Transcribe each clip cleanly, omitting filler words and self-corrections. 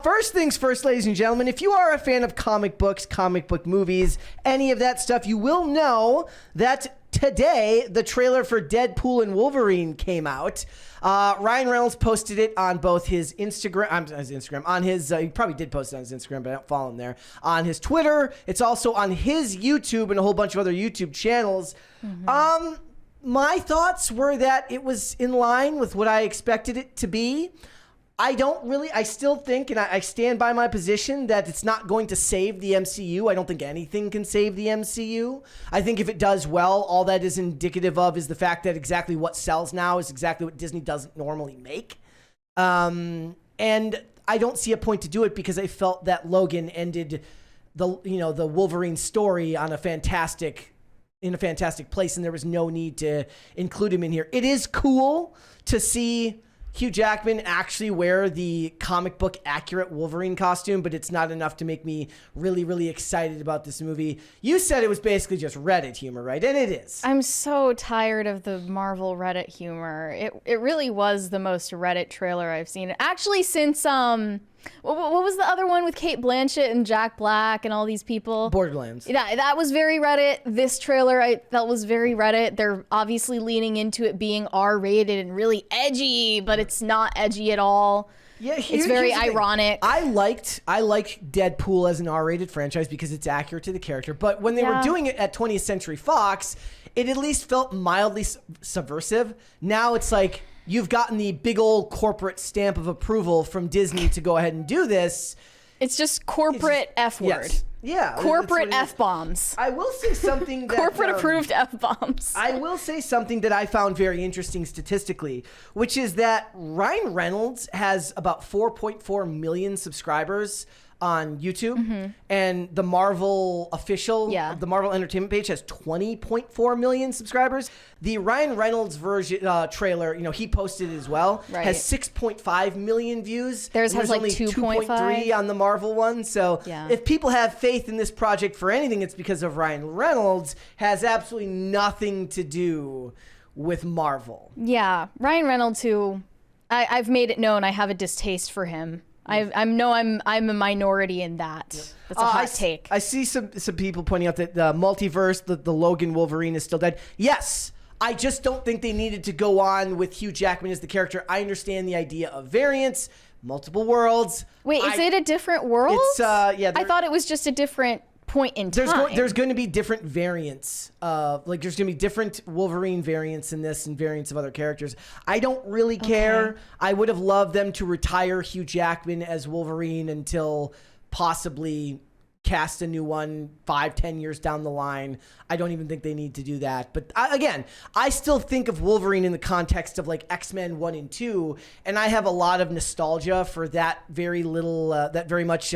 First things first, ladies and gentlemen, if you are a fan of comic books, comic book movies, any of that stuff, you will know that today the trailer for Deadpool and Wolverine came out. Ryan Reynolds posted it on both his Instagram, on his, he probably did post it on his Instagram, but I don't follow him there, on his Twitter. It's also on his YouTube and a whole bunch of other YouTube channels. My thoughts were that it was in line with what I expected it to be. I still think, and I stand by my position, that it's not going to save the MCU. I don't think anything can save the MCU. I think if it does well, all that is indicative of is the fact that exactly what sells now is exactly what Disney doesn't normally make. And I don't see a point to do it because I felt that Logan ended the Wolverine story on in a fantastic place, and there was no need to include him in here. It is cool to see Hugh Jackman actually wear the comic book accurate Wolverine costume, but it's not enough to make me really, really excited about this movie. You said it was basically just Reddit humor, right? And it is. I'm so tired of the Marvel Reddit humor. It really was the most Reddit trailer I've seen. Actually, since what was the other one with Cate Blanchett and Jack Black and all these people? Borderlands. Yeah, that was very Reddit. This trailer I felt was very Reddit. They're obviously leaning into it being R-rated and really edgy, but it's not edgy at all. Yeah, it's very ironic. I liked Deadpool as an R-rated franchise because it's accurate to the character. But when they were doing it at 20th Century Fox, it at least felt mildly subversive. Now it's like, you've gotten the big old corporate stamp of approval from Disney to go ahead and do this. It's just corporate F word. Yes. Yeah. Corporate F-bombs. I will say something that... corporate approved F-bombs. I will say something that I found very interesting statistically, which is that Ryan Reynolds has about 4.4 million subscribers on YouTube, and the Marvel the Marvel Entertainment page has 20.4 million subscribers. The Ryan Reynolds version trailer, he posted it as well, has 6.5 million views. Theirs has like only 2.3 on the Marvel one. So if people have faith in this project for anything, it's because of Ryan Reynolds. Has absolutely nothing to do with Marvel. Yeah, Ryan Reynolds, who I've made it known I have a distaste for him. I'm a minority in that. That's a hot take. I see some people pointing out that the multiverse, the Logan Wolverine is still dead. Yes, I just don't think they needed to go on with Hugh Jackman as the character. I understand the idea of variants, multiple worlds. Wait, is it a different world? It's I thought it was just a different point in time. There's going to be different variants. There's going to be different Wolverine variants in this and variants of other characters. I don't really care. I would have loved them to retire Hugh Jackman as Wolverine until possibly cast a new one 5-10 years down the line. I don't even think they need to do that. But I still think of Wolverine in the context of like X-Men 1 and 2, and I have a lot of nostalgia for that very much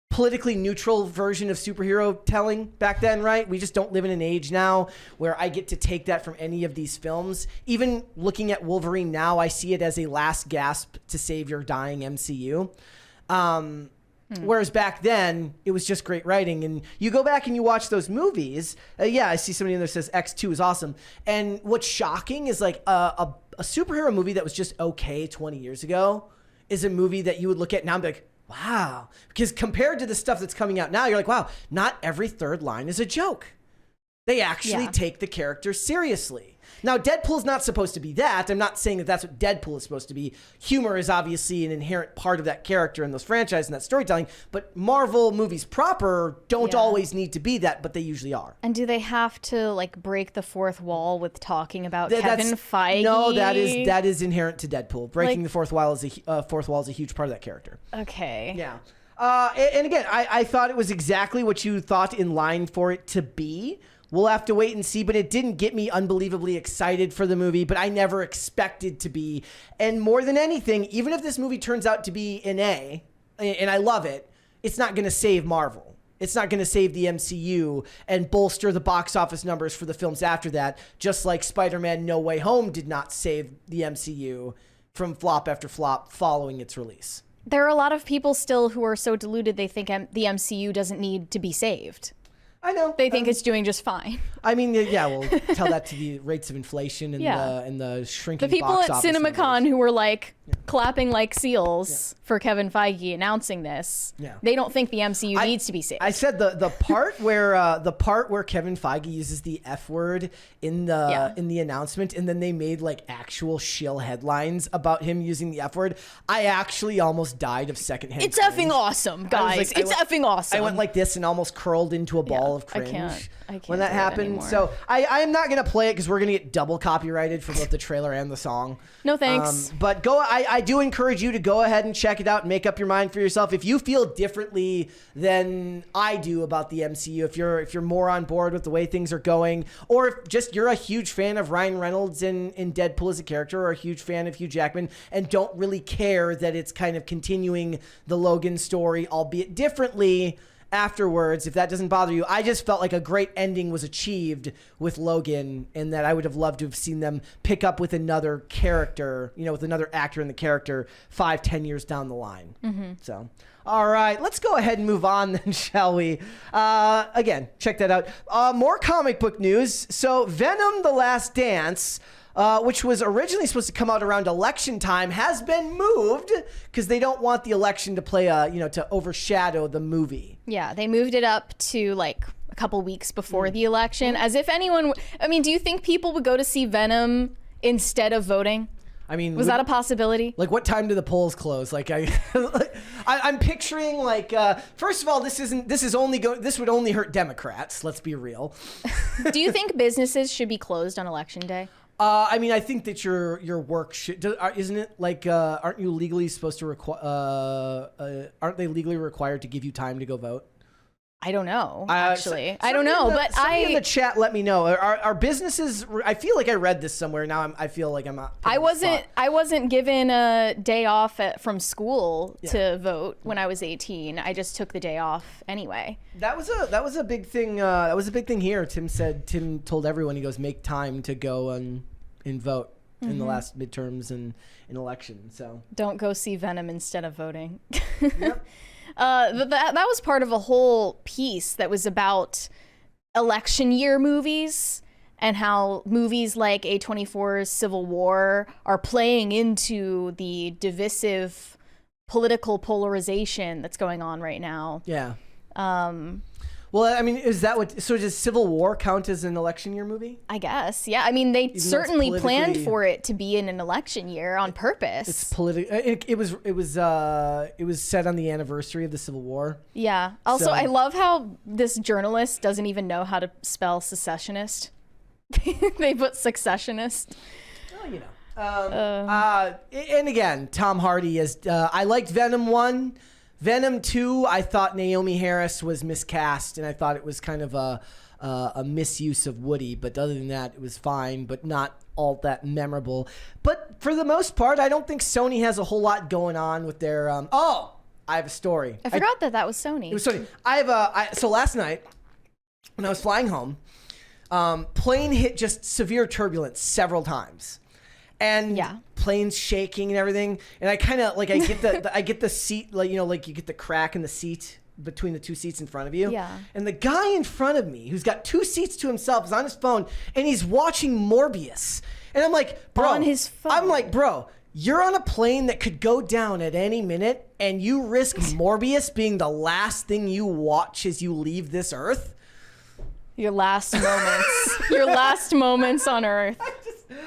politically neutral version of superhero telling back then, right? We just don't live in an age now where I get to take that from any of these films. Even looking at Wolverine now, I see it as a last gasp to save your dying MCU. Whereas back then, it was just great writing. And you go back and you watch those movies. I see somebody in there says X2 is awesome. And what's shocking is like a superhero movie that was just okay 20 years ago is a movie that you would look at now and be like, wow. Because compared to the stuff that's coming out now, you're like, wow, not every third line is a joke. They actually take the character seriously. Now, Deadpool's not supposed to be that. I'm not saying that that's what Deadpool is supposed to be. Humor is obviously an inherent part of that character and those franchises and that storytelling. But Marvel movies proper don't always need to be that, but they usually are. And do they have to like break the fourth wall with talking about Kevin Feige? No, that is inherent to Deadpool. Breaking the fourth wall is a huge part of that character. Okay. Yeah. And again, I thought it was exactly what you thought in line for it to be. We'll have to wait and see, but it didn't get me unbelievably excited for the movie, but I never expected to be. And more than anything, even if this movie turns out to be an A, and I love it, it's not going to save Marvel. It's not going to save the MCU and bolster the box office numbers for the films after that, just like Spider-Man No Way Home did not save the MCU from flop after flop following its release. There are a lot of people still who are so deluded they think the MCU doesn't need to be saved. I know. They think it's doing just fine. I mean, yeah, we'll tell that to the rates of inflation and the shrinking the people box at office CinemaCon numbers. who were like, clapping like seals for Kevin Feige announcing this. Yeah. They don't think the MCU needs to be saved. I said the part where Kevin Feige uses the F word in the announcement, and then they made like actual shill headlines about him using the F word. I actually almost died of secondhand. It's cringe. effing awesome, guys. It's effing awesome. I went like this and almost curled into a ball of cringe. I can't when that do it happened. anymore. So I am not gonna play it because we're gonna get double copyrighted for both the trailer and the song. No thanks. But I do encourage you to go ahead and check it out and make up your mind for yourself. If you feel differently than I do about the MCU, if you're more on board with the way things are going, or if just you're a huge fan of Ryan Reynolds in Deadpool as a character, or a huge fan of Hugh Jackman and don't really care that it's kind of continuing the Logan story, albeit differently, afterwards, if that doesn't bother you, I just felt like a great ending was achieved with Logan, and that I would have loved to have seen them pick up with another character, with another actor in the character 5-10 years down the line. So, all right, let's go ahead and move on then, shall we? Again, check that out. More comic book news. So Venom: The Last Dance, which was originally supposed to come out around election time, has been moved because they don't want the election to play to overshadow the movie. Yeah, they moved it up to like a couple weeks before the election, as if anyone. I mean, do you think people would go to see Venom instead of voting? I mean, was that a possibility? Like, what time do the polls close? Like, I'm picturing like, first of all, this would only hurt Democrats. Let's be real. Do you think businesses should be closed on election day? I mean, I think that your work should, isn't it like, aren't you legally supposed to aren't they legally required to give you time to go vote? I don't know, actually. I don't know, but somebody in the chat, let me know. Are businesses, I feel like I read this somewhere. Now I feel like I'm not. I wasn't given a day off from school to vote when I was 18. I just took the day off anyway. That was a big thing. That was a big thing here. Tim told everyone, he goes, make time to go and vote in the last midterms and in election. So don't go see Venom instead of voting. Yep. That was part of a whole piece that was about election year movies and how movies like A24's Civil War are playing into the divisive political polarization that's going on right now. Yeah. Well, I mean, so does Civil War count as an election year movie? I guess. Yeah. I mean, they certainly planned for it to be in an election year on purpose. It's political. It was set on the anniversary of the Civil War. Yeah. Also, I love how this journalist doesn't even know how to spell secessionist. They put successionist. Well, and again, Tom Hardy is, I liked Venom 1. Venom 2, I thought Naomi Harris was miscast, and I thought it was kind of a misuse of Woody. But other than that, it was fine, but not all that memorable. But for the most part, I don't think Sony has a whole lot going on with their. I have a story. I forgot that was Sony. It was Sony. So last night, when I was flying home, plane hit just severe turbulence several times. And planes shaking and everything, and I kind of like I get the seat, like you get the crack in the seat between the two seats in front of you. Yeah. And the guy in front of me, who's got two seats to himself, is on his phone and he's watching Morbius. And I'm like, bro, on his phone. I'm like, bro, you're on a plane that could go down at any minute, and you risk Morbius being the last thing you watch as you leave this earth. Your last moments. Your last moments on Earth.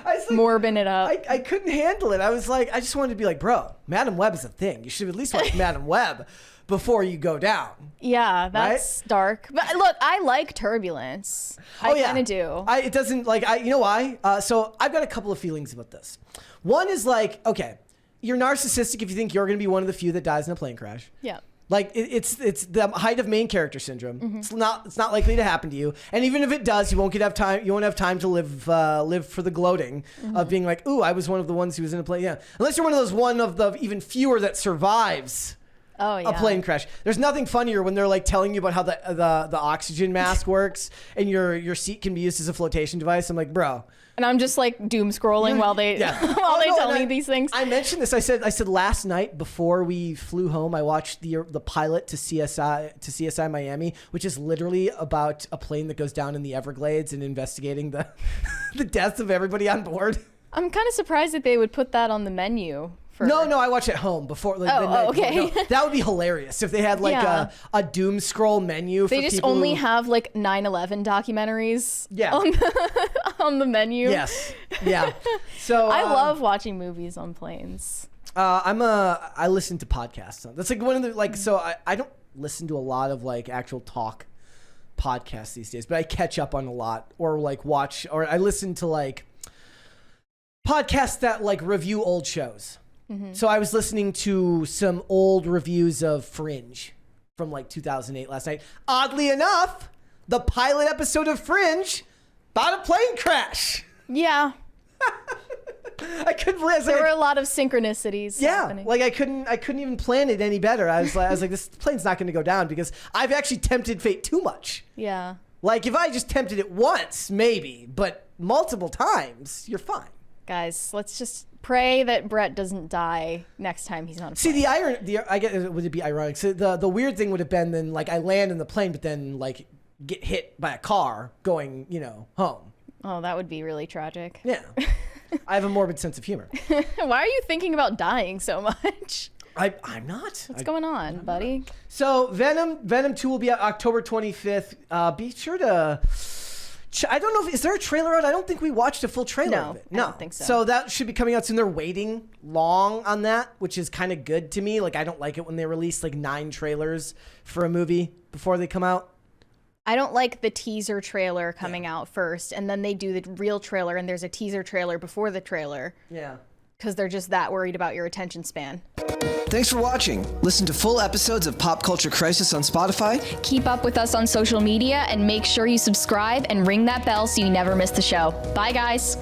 I was like, morbing it up. I couldn't handle it. I was like, I just wanted to be like, bro, Madam Web is a thing. You should at least watch Madam Web before you go down. Yeah, that's dark. But look, I like Turbulence. I kind of do. It doesn't like, you know why? So I've got a couple of feelings about this. One is like, okay, you're narcissistic if you think you're going to be one of the few that dies in a plane crash. Yeah. Like it's the height of main character syndrome. Mm-hmm. It's not likely to happen to you. And even if it does, you won't have time to live for the gloating of being like, ooh, I was one of the ones who was in a plane. Yeah. Unless you're one of the even fewer that survives a plane crash. There's nothing funnier when they're like telling you about how the oxygen mask works and your seat can be used as a flotation device. I'm like, bro. And I'm just like doom scrolling while they tell me these things. I mentioned this. I said last night before we flew home, I watched the pilot to CSI Miami, which is literally about a plane that goes down in the Everglades and investigating the deaths of everybody on board. I'm kind of surprised that they would put that on the menu No, I watch at home before. Like, the night okay. before. No, that would be hilarious if they had like a doom scroll menu. They for just people only who... have like 9/11 documentaries. Yeah. On the menu. Yes. Yeah. So I love watching movies on planes. I listen to podcasts. That's like one of the like. So I don't listen to a lot of like actual talk podcasts these days, but I catch up on a lot, or like watch, or I listen to like podcasts that like review old shows. So I was listening to some old reviews of Fringe from like 2008 last night. Oddly enough, the pilot episode of Fringe about a plane crash. Yeah. I couldn't believe there were a lot of synchronicities happening. Like I couldn't even plan it any better. I was like, this plane's not going to go down, because I've actually tempted fate too much. Yeah. Like if I just tempted it once, maybe, but multiple times, you're fine. Guys, let's just pray that Brett doesn't die next time he's on a plane. See, I get, would it be ironic? So the weird thing would have been then, like, I land in the plane, but then like get hit by a car going, home. Oh, that would be really tragic. Yeah. I have a morbid sense of humor. Why are you thinking about dying so much? I'm not. What's going on, buddy? So Venom 2 will be out October 25th. Be sure to... I don't know is there a trailer out? I don't think we watched a full trailer of it. No, I don't think so. So that should be coming out soon. They're waiting long on that, which is kind of good to me. Like, I don't like it when they release like 9 trailers for a movie before they come out. I don't like the teaser trailer coming out first, and then they do the real trailer, and there's a teaser trailer before the trailer. Yeah. Because they're just that worried about your attention span. Thanks for watching. Listen to full episodes of Pop Culture Crisis on Spotify. Keep up with us on social media and make sure you subscribe and ring that bell so you never miss the show. Bye, guys.